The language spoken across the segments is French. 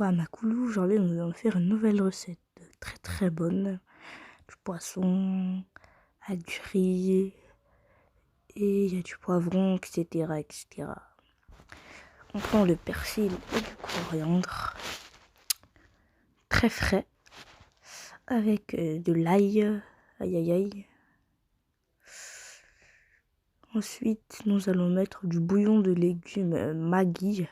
à Makoulou, aujourd'hui nous allons faire une nouvelle recette très très bonne. Du poisson, avec du riz, et il y a du poivron, etc. etc. On prend le persil et du coriandre, très frais, avec de l'ail, aïe aïe aïe. Ensuite, nous allons mettre du bouillon de légumes Maggi,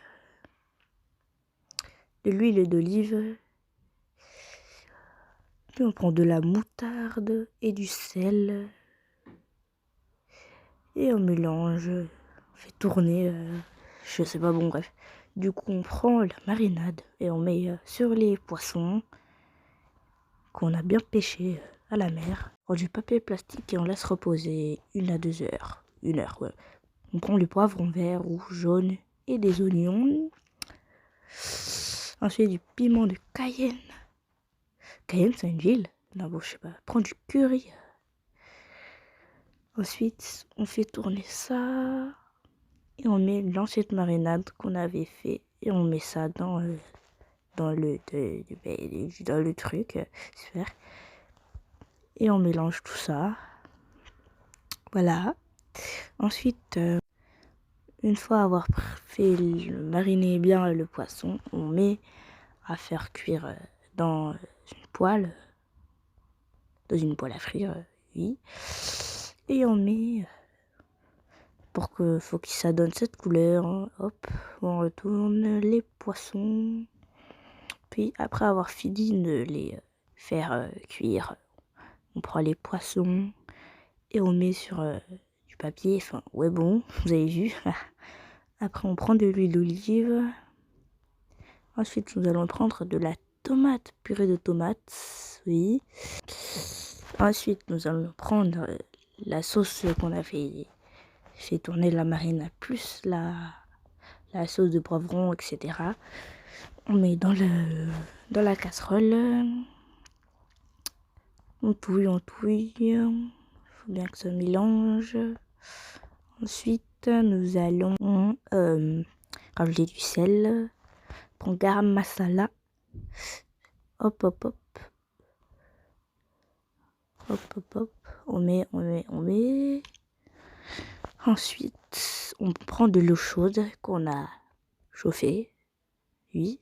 de l'huile d'olive. Puis on prend de la moutarde et du sel. Et on mélange, on fait tourner, je sais pas, bon bref. Du coup on prend la marinade et on met sur les poissons qu'on a bien pêchés à la mer. On prend du papier plastique et on laisse reposer 1 à 2 heures. 1 heure, ouais. On prend du poivron vert, rouge, jaune et des oignons. Ensuite du piment de Cayenne. Cayenne c'est une ville? Non bon je sais pas. Prends du curry. Ensuite on fait tourner ça. Et on met l'ancienne marinade qu'on avait fait et on met ça dans le truc, super. Et on mélange tout ça. Voilà. Ensuite, une fois avoir fait mariner bien le poisson, on met à faire cuire dans une poêle à frire, oui. Et on met pour que faut que ça donne cette couleur, hein. Hop, on retourne les poissons. Puis après avoir fini de les faire cuire, on prend les poissons et on met sur du papier. Enfin, ouais bon, vous avez vu. Après on prend de l'huile d'olive. Ensuite nous allons prendre de la tomate, purée de tomates, oui. Ensuite nous allons prendre la sauce qu'on a fait tourner la marinade plus la sauce de poivron, etc. On met dans la casserole. On touille. Il faut bien que ça mélange. Ensuite, nous allons rajouter du sel. Prends garam masala. Hop, hop, hop. Hop, hop, hop. On met. Ensuite, on prend de l'eau chaude qu'on a chauffée. Oui.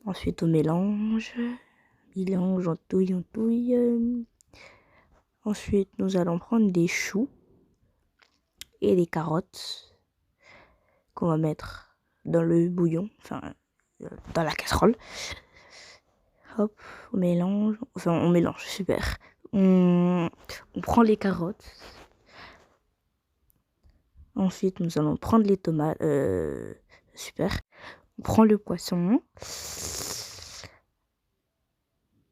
Ensuite, on mélange. On touille. Ensuite, nous allons prendre des choux et des carottes qu'on va mettre dans le bouillon, enfin dans la casserole. Hop, on mélange, super. On prend les carottes. Ensuite, nous allons prendre les tomates, super. On prend le poisson.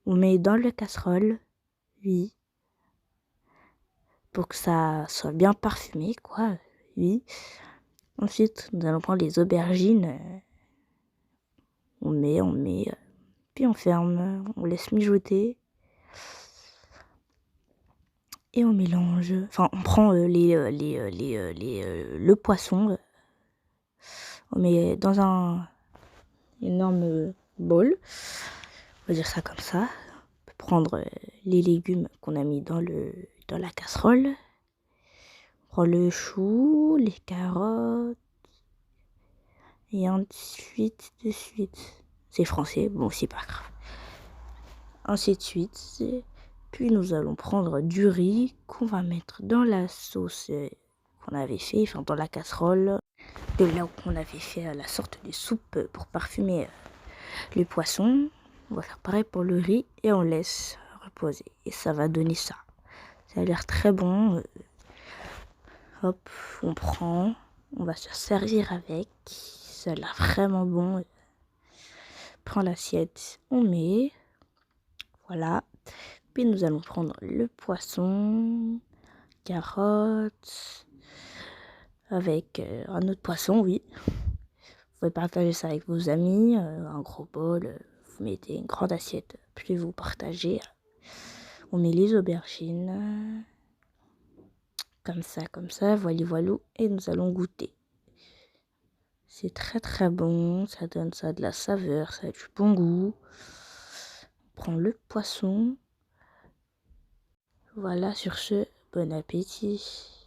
On met dans la casserole, oui. Pour que ça soit bien parfumé, quoi, oui. Ensuite, nous allons prendre les aubergines. On met, puis on ferme, on laisse mijoter. Et on mélange. Enfin, on prend le poisson. On met dans un énorme bol. On va dire ça comme ça. On peut prendre les légumes qu'on a mis dans la casserole. On prend le chou, les carottes. Et ensuite, de suite. C'est français, bon, c'est pas grave. Ainsi de suite. Puis nous allons prendre du riz qu'on va mettre dans la sauce qu'on avait fait, enfin dans la casserole. De là où on avait fait la sorte de soupe pour parfumer les poissons. On va faire pareil pour le riz et on laisse reposer. Et ça va donner ça. Ça a l'air très bon. Hop, on prend. On va se servir avec. Ça a l'air vraiment bon. Prends l'assiette, on met. Voilà. Puis nous allons prendre le poisson, carottes, avec un autre poisson, oui. Vous pouvez partager ça avec vos amis, un gros bol. Vous mettez une grande assiette, puis vous partagez. On met les aubergines, comme ça, voilà, et nous allons goûter. C'est très très bon, ça donne ça de la saveur, ça a du bon goût. On prend le poisson. Voilà, sur ce, bon appétit.